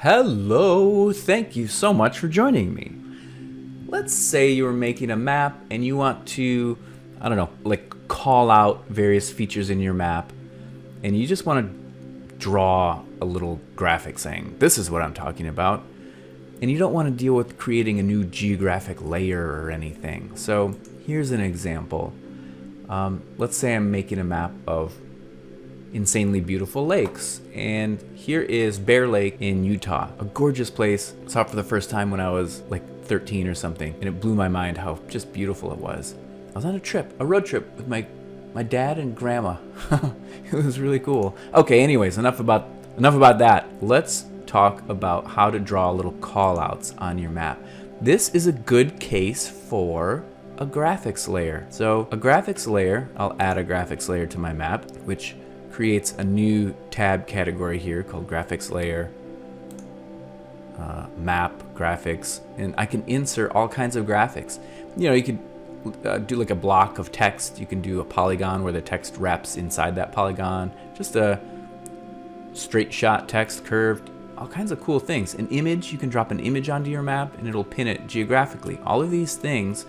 Hello, thank you so much for joining me. Let's say you're making a map and you want to, I don't know, like call out various features in your map, and you just want to draw a little graphic saying, this is what I'm talking about, and you don't want to deal with creating a new geographic layer or anything. So here's an example. Let's say I'm making a map of insanely beautiful lakes, and here is Bear Lake in Utah, a gorgeous place. I saw it for the first time when I was like 13 or something, and it blew my mind how just beautiful it was. I was on a road trip with my dad and grandma. It was really cool. Okay, anyways, enough about that. Let's talk about how to draw little callouts on your map. This is a good case for a graphics layer. So a graphics layer, I'll add a graphics layer to my map, which creates a new tab category here called graphics layer, map graphics, and I can insert all kinds of graphics. You know, you could do like a block of text. You can do a polygon where the text wraps inside that polygon, just a straight shot text, curved, all kinds of cool things. An image, you can drop an image onto your map and it'll pin it geographically. All of these things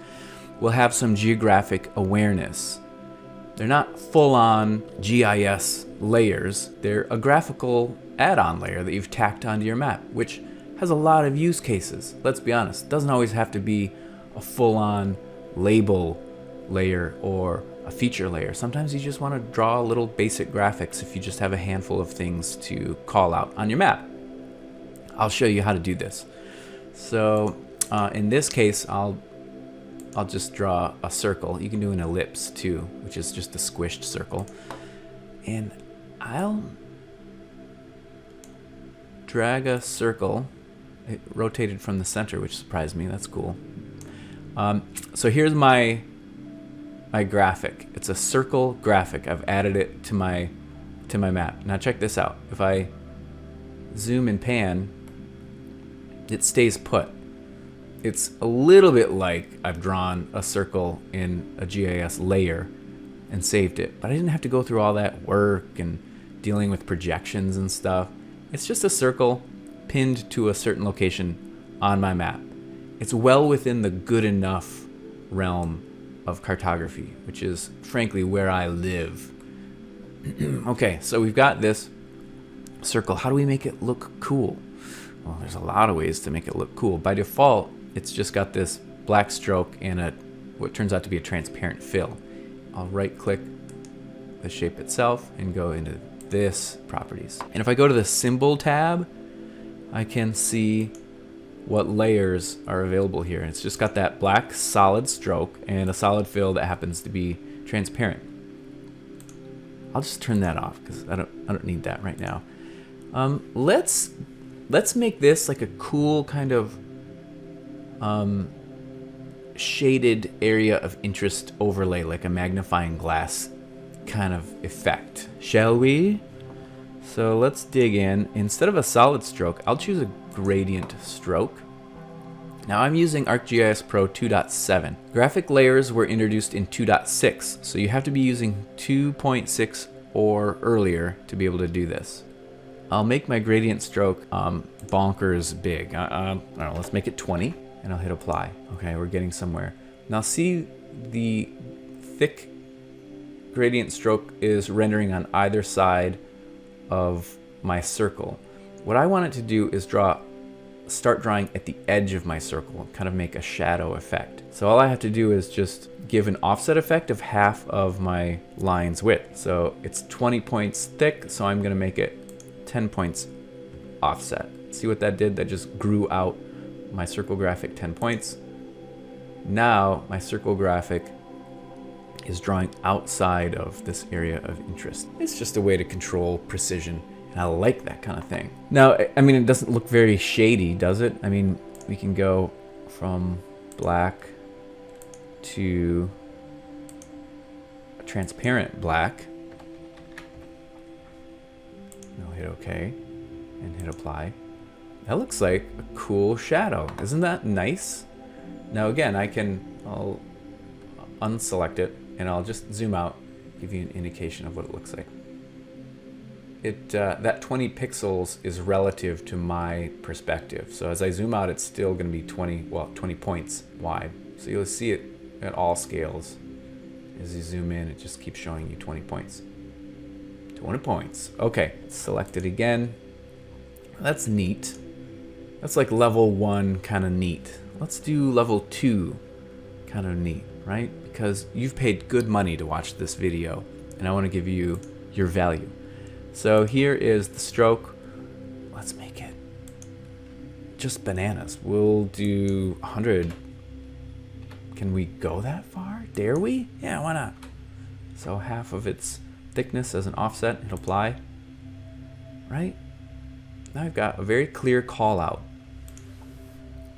will have some geographic awareness. They're not full-on GIS layers. They're a graphical add-on layer that you've tacked onto your map, which has a lot of use cases. Let's be honest, it doesn't always have to be a full-on label layer or a feature layer. Sometimes you just want to draw little basic graphics if you just have a handful of things to call out on your map. I'll show you how to do this. So in this case, I'll just draw a circle. You can do an ellipse too, which is just a squished circle. And I'll drag a circle. It rotated from the center, which surprised me. That's cool. So here's my graphic. It's a circle graphic. I've added it to my map. Now check this out. If I zoom and pan, it stays put. It's a little bit like I've drawn a circle in a GIS layer and saved it, but I didn't have to go through all that work and dealing with projections and stuff. It's just a circle pinned to a certain location on my map. It's well within the good enough realm of cartography, which is frankly where I live. Okay, so we've got this circle. How do we make it look cool? Well, there's a lot of ways to make it look cool. By default, it's just got this black stroke and what turns out to be a transparent fill. I'll right click the shape itself and go into this properties. And if I go to the symbol tab, I can see what layers are available here. It's just got that black solid stroke and a solid fill that happens to be transparent. I'll just turn that off because I don't need that right now. Let's make this like a cool kind of shaded area of interest overlay, like a magnifying glass kind of effect, shall we? So let's dig in. Instead of a solid stroke, I'll choose a gradient stroke. Now I'm using ArcGIS Pro 2.7. Graphic layers were introduced in 2.6, so you have to be using 2.6 or earlier to be able to do this. I'll make my gradient stroke bonkers big. I don't know, let's make it 20. And I'll hit apply. Okay, we're getting somewhere. Now see, the thick gradient stroke is rendering on either side of my circle. What I want it to do is start drawing at the edge of my circle, kind of make a shadow effect. So all I have to do is just give an offset effect of half of my line's width. So it's 20 points thick, so I'm gonna make it 10 points offset. See what that did? That just grew out my circle graphic 10 points. Now my circle graphic is drawing outside of this area of interest. It's just a way to control precision, and I like that kind of thing. Now, I mean, it doesn't look very shady, does it? I mean, we can go from black to a transparent black. I'll hit OK and hit apply. That looks like a cool shadow. Isn't that nice? Now again, I'll unselect it and I'll just zoom out, give you an indication of what it looks like. that 20 pixels is relative to my perspective. So as I zoom out, it's still going to be 20 points wide. So you'll see it at all scales. As you zoom in, it just keeps showing you 20 points. 20 points. Okay, select it again. That's neat. That's like level 1 kind of neat. Let's do level 2 kind of neat, right? Because you've paid good money to watch this video, and I want to give you your value. So here is the stroke. Let's make it just bananas. We'll do 100. Can we go that far? Dare we? Yeah, why not? So half of its thickness as an offset, hit apply. Right? Now I've got a very clear call out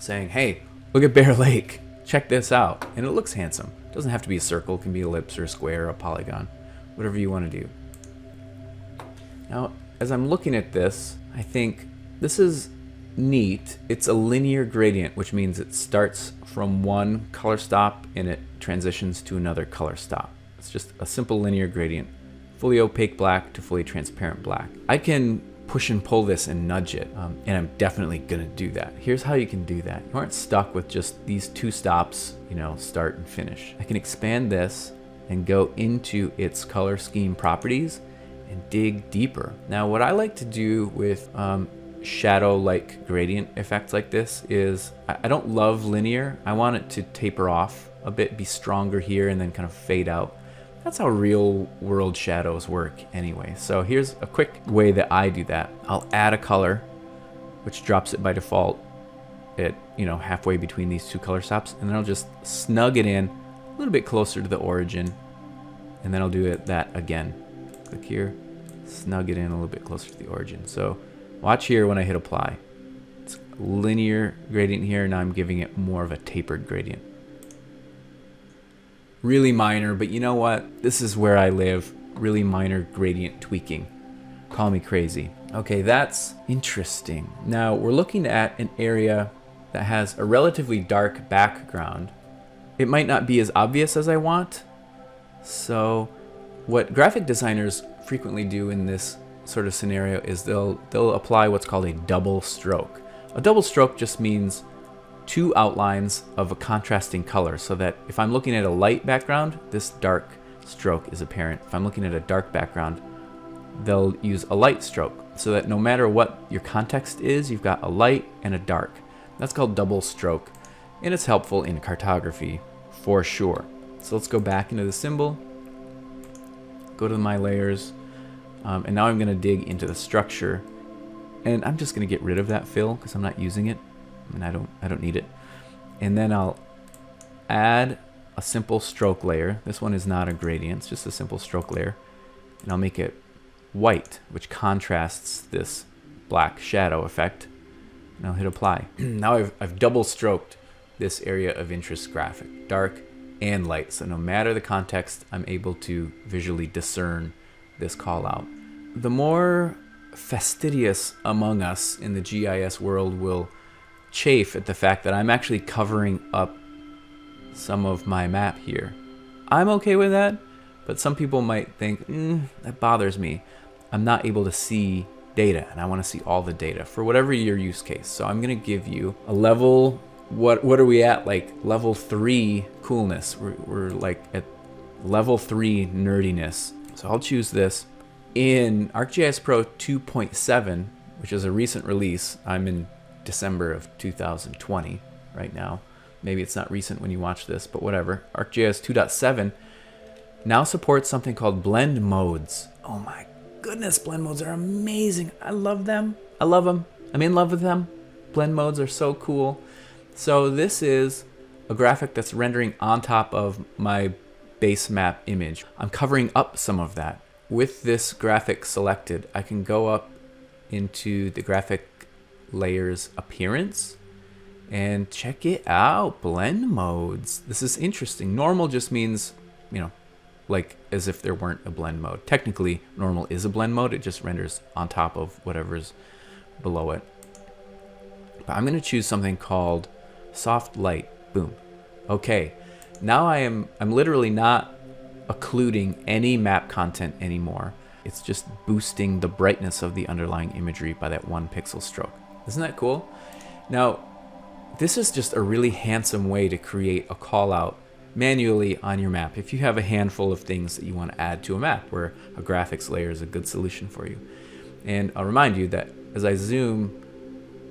saying, hey, look at Bear Lake. Check this out. And it looks handsome. It doesn't have to be a circle. It can be ellipse or a square or a polygon. Whatever you want to do. Now, as I'm looking at this, I think this is neat. It's a linear gradient, which means it starts from one color stop and it transitions to another color stop. It's just a simple linear gradient. Fully opaque black to fully transparent black. I can push and pull this and nudge it, and I'm definitely gonna do that. Here's how you can do that. You aren't stuck with just these two stops, you know, start and finish. I can expand this and go into its color scheme properties and dig deeper. Now, what I like to do with shadow-like gradient effects like this is, I don't love linear. I want it to taper off a bit, be stronger here, and then kind of fade out. That's how real world shadows work anyway. So here's a quick way that I do that. I'll add a color, which drops it by default at, you know, halfway between these two color stops, and then I'll just snug it in a little bit closer to the origin, and then I'll do that again. Click here, snug it in a little bit closer to the origin. So watch here when I hit apply. It's linear gradient here, now I'm giving it more of a tapered gradient. Really minor, but you know what? This is where I live. Really minor gradient tweaking. Call me crazy. Okay, that's interesting. Now we're looking at an area that has a relatively dark background. It might not be as obvious as I want. So what graphic designers frequently do in this sort of scenario is they'll apply what's called a double stroke. A double stroke just means two outlines of a contrasting color, so that if I'm looking at a light background, this dark stroke is apparent. If I'm looking at a dark background, they'll use a light stroke, so that no matter what your context is, you've got a light and a dark. That's called double stroke, and it's helpful in cartography for sure. So let's go back into the symbol, go to my layers, and now I'm going to dig into the structure, and I'm just going to get rid of that fill because I'm not using it. And I don't need it. And then I'll add a simple stroke layer. This one is not a gradient, it's just a simple stroke layer. And I'll make it white, which contrasts this black shadow effect. And I'll hit apply. Now I've double stroked this area of interest graphic, dark and light. So no matter the context, I'm able to visually discern this call out. The more fastidious among us in the GIS world will chafe at the fact that I'm actually covering up some of my map here. I'm okay with that, but some people might think, that bothers me. I'm not able to see data, and I want to see all the data for whatever your use case. So I'm going to give you a level, what are we at? Like level 3 coolness. We're like at level 3 nerdiness. So I'll choose this. In ArcGIS Pro 2.7, which is a recent release, I'm in December of 2020 right now. Maybe it's not recent when you watch this, but whatever. ArcGIS 2.7 now supports something called blend modes. Oh my goodness, blend modes are amazing. I love them. I love them. I'm in love with them. Blend modes are so cool. So this is a graphic that's rendering on top of my base map image. I'm covering up some of that. With this graphic selected, I can go up into the graphic layers appearance and check it out. Blend modes. This is interesting. Normal just means, you know, like as if there weren't a blend mode. Technically, normal is a blend mode. It just renders on top of whatever's below it. But I'm going to choose something called soft light. Boom. Okay. Now I'm literally not occluding any map content anymore. it's just boosting the brightness of the underlying imagery by that 1 pixel stroke. Isn't that cool? Now, this is just a really handsome way to create a call out manually on your map if you have a handful of things that you want to add to a map where a graphics layer is a good solution for you. And I'll remind you that as I zoom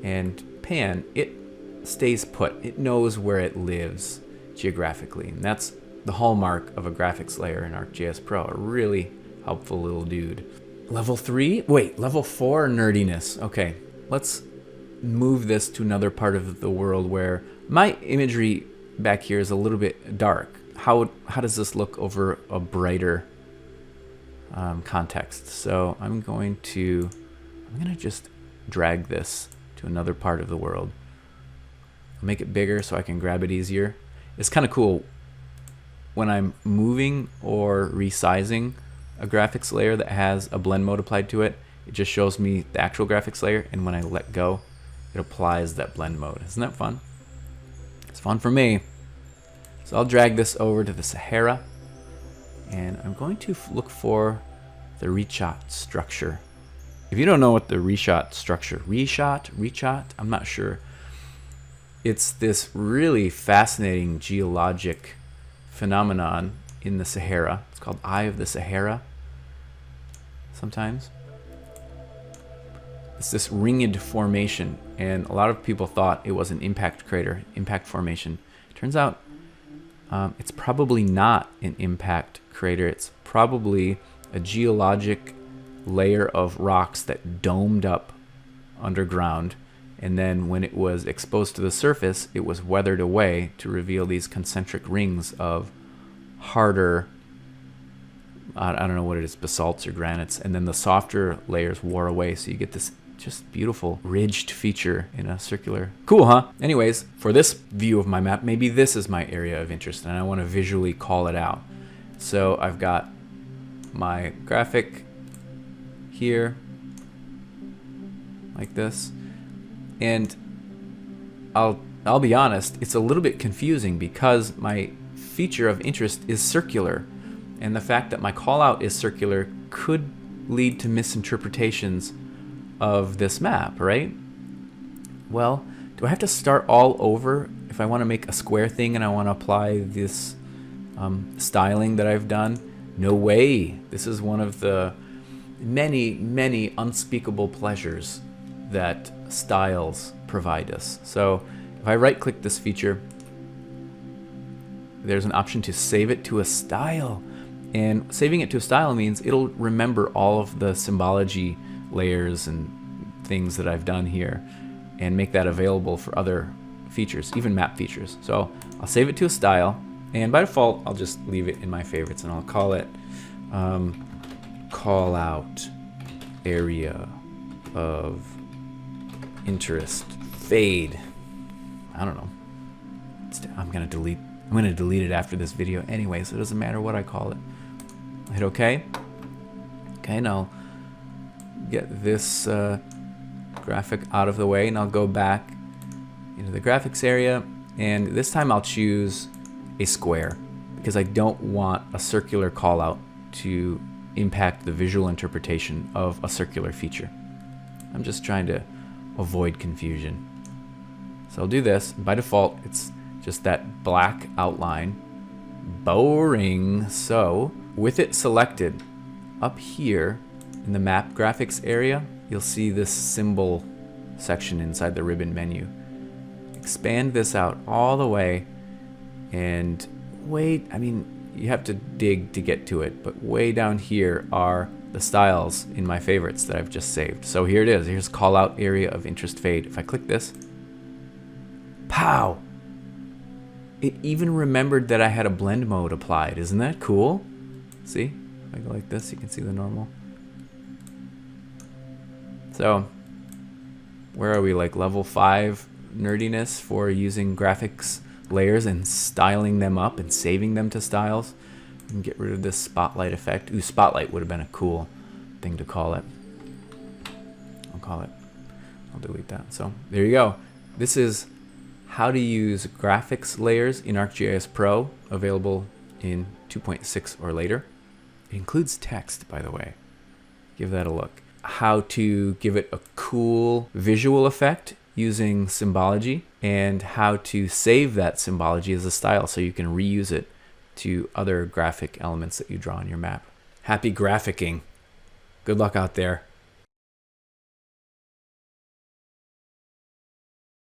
and pan, it stays put. It knows where it lives geographically, and that's the hallmark of a graphics layer in ArcGIS Pro. A really helpful little dude. Level 4 nerdiness. Okay, let's move this to another part of the world where my imagery back here is a little bit dark. How does this look over a brighter context? So I'm gonna just drag this to another part of the world. I'll make it bigger so I can grab it easier. It's kind of cool when I'm moving or resizing a graphics layer that has a blend mode applied to it. It just shows me the actual graphics layer, and when I let go, it applies that blend mode. Isn't that fun? It's fun for me. So I'll drag this over to the Sahara, and I'm going to look for the reshot structure. If you don't know what the reshot structure, reshot, I'm not sure. It's this really fascinating geologic phenomenon in the Sahara. It's called Eye of the Sahara sometimes. It's this ringed formation, and a lot of people thought it was an impact crater, impact formation. Turns out it's probably not an impact crater. It's probably a geologic layer of rocks that domed up underground, and then when it was exposed to the surface, it was weathered away to reveal these concentric rings of harder, I don't know what it is, basalts or granites, and then the softer layers wore away, so you get this just beautiful ridged feature in a circular. Cool, huh? Anyways, for this view of my map, maybe this is my area of interest and I want to visually call it out. So I've got my graphic here like this, and I'll be honest, it's a little bit confusing because my feature of interest is circular, and the fact that my call out is circular could lead to misinterpretations of this map, right? Well, do I have to start all over if I want to make a square thing and I want to apply this styling that I've done? No way. This is one of the many unspeakable pleasures that styles provide us. So if I right click this feature, there's an option to save it to a style, and saving it to a style means it'll remember all of the symbology layers and things that I've done here and make that available for other features, even map features. So I'll save it to a style, and by default I'll just leave it in my favorites, and I'll call it call out area of interest fade. I don't know. I'm gonna delete it after this video anyway, so it doesn't matter what I call it. I'll hit OK. Okay, now get this graphic out of the way, and I'll go back into the graphics area, and this time I'll choose a square because I don't want a circular callout to impact the visual interpretation of a circular feature. I'm just trying to avoid confusion. So I'll do this. By default, it's just that black outline. Boring. So with it selected, up here in the map graphics area, you'll see this symbol section inside the ribbon menu. Expand this out all the way, and you have to dig to get to it, but way down here are the styles in my favorites that I've just saved. So here it is. Here's call out area of interest fade. If I click this, pow! It even remembered that I had a blend mode applied. Isn't that cool? See? If I go like this, you can see the normal. So, where are we? Like level 5 nerdiness for using graphics layers and styling them up and saving them to styles. And get rid of this spotlight effect. Ooh, spotlight would have been a cool thing to call it. I'll delete that. So there you go. This is how to use graphics layers in ArcGIS Pro, available in 2.6 or later. It includes text, by the way. Give that a look. How to give it a cool visual effect using symbology, and how to save that symbology as a style so you can reuse it to other graphic elements that you draw on your map. Happy graphicking. Good luck out there.